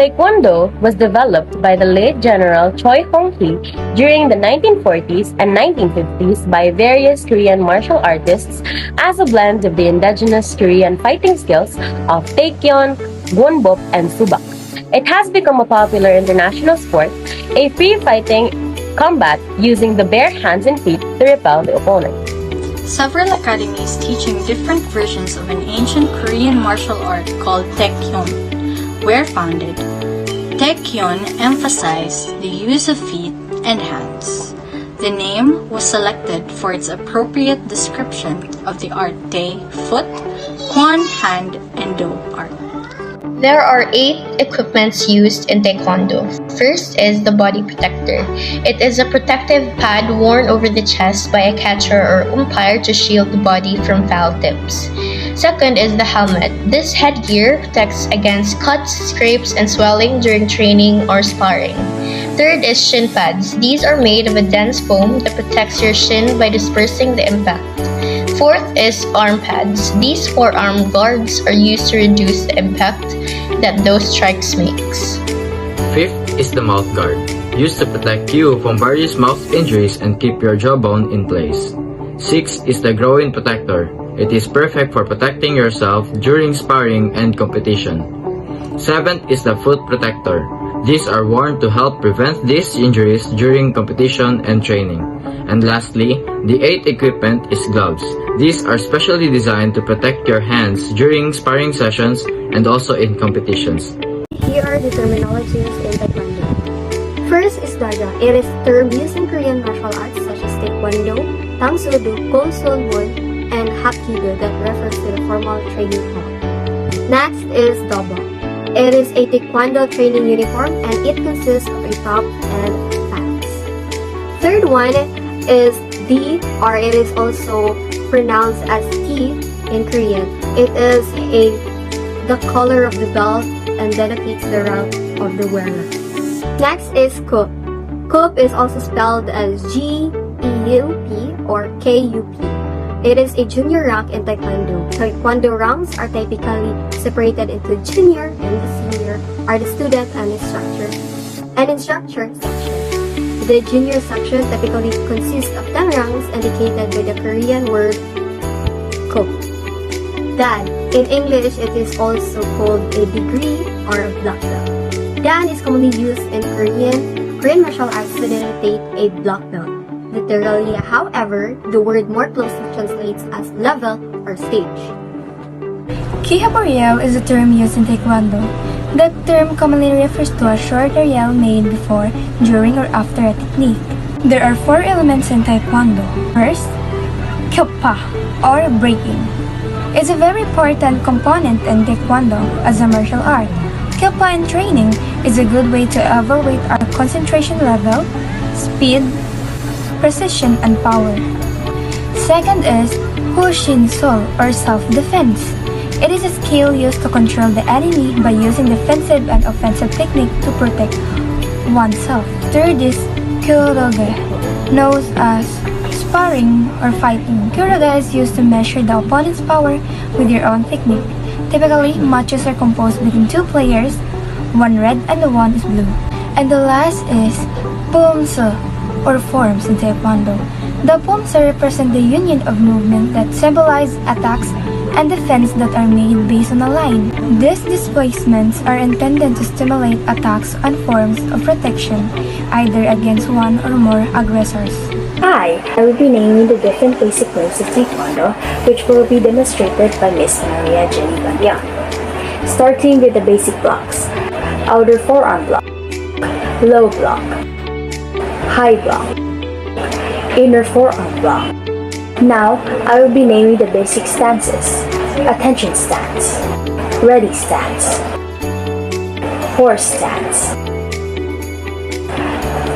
Taekwondo was developed by the late General Choi Hong-hee during the 1940s and 1950s by various Korean martial artists as a blend of the indigenous Korean fighting skills of Taekyon, Gunbop, and Subak. It has become a popular international sport, a free-fighting combat using the bare hands and feet to repel the opponent. Several academies teaching different versions of an ancient Korean martial art called Taekyon were founded. Taekyon emphasized the use of feet and hands. The name was selected for its appropriate description of the art Tae, foot, Kwon, hand, and Do, art. There are 8 equipments used in Taekwondo. First is the body protector. It is a protective pad worn over the chest by a catcher or umpire to shield the body from foul tips. Second is the helmet. This headgear protects against cuts, scrapes, and swelling during training or sparring. Third is shin pads. These are made of a dense foam that protects your shin by dispersing the impact. Fourth is arm pads. These forearm guards are used to reduce the impact that those strikes makes. Fifth is the mouth guard, used to protect you from various mouth injuries and keep your jawbone in place. Sixth is the groin protector. It is perfect for protecting yourself during sparring and competition. Seventh is the foot protector. These are worn to help prevent these injuries during competition and training. And lastly, the 8th equipment is gloves. These are specially designed to protect your hands during sparring sessions and also in competitions. Here are the terminologies in Taekwondo. First is Daga. It is a term used in Korean martial arts such as Taekwondo, Tangsudo, Golsolwon, and Hapkido that refers to the formal training hall. Next is Dobo. It is a Taekwondo training uniform and it consists of a top and pants. Third one is D, or it is also pronounced as T in Korean. It is the color of the belt and denotes the rank of the wearer. Next is Kup. Kup is also spelled as G-E-U-P or K-U-P. It is a junior rank in Taekwondo. Taekwondo ranks are typically separated into junior and the senior are the student and instructor section. The junior section typically consists of 10 ranks indicated by the Korean word Kup. Dan, in English, it is also called a degree or a black belt. Dan is commonly used in Korean martial arts to denote a black belt. Literally, however, the word more closely translates as level or stage. Kihaboreal is a term used in Taekwondo. That term commonly refers to a short aerial made before, during, or after a technique. There are 4 elements in Taekwondo. First, Kyopa, or breaking. It's a very important component in Taekwondo as a martial art. Kyopa in training is a good way to evaluate our concentration level, speed, precision, and power. Second is Hushin-sol, or self-defense. It is a skill used to control the enemy by using defensive and offensive technique to protect oneself. Third is Kyoruge, known as sparring or fighting. Kyoruge is used to measure the opponent's power with your own technique. Typically, matches are composed between 2 players, one red and the one is blue. And the last is Pumse, or forms in Taekwondo. The Pumse represent the union of movement that symbolize attacks and defense that are made based on a line. These displacements are intended to stimulate attacks and forms of protection, either against one or more aggressors. Hi, I will be naming the different basic moves of Taekwondo, which will be demonstrated by Miss Maria Jenie Badion. Starting with the basic blocks: outer forearm block, low block, high block, inner forearm block. Now, I will be naming the basic stances: attention stance, ready stance, horse stance,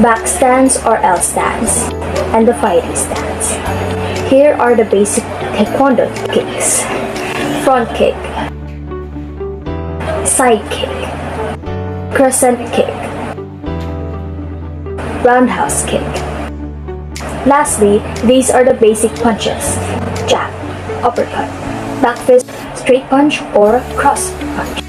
back stance or L stance, and the fighting stance. Here are the basic Taekwondo kicks: front kick, side kick, crescent kick, roundhouse kick. Lastly, these are the basic punches: jab, uppercut, back fist, straight punch, or cross punch.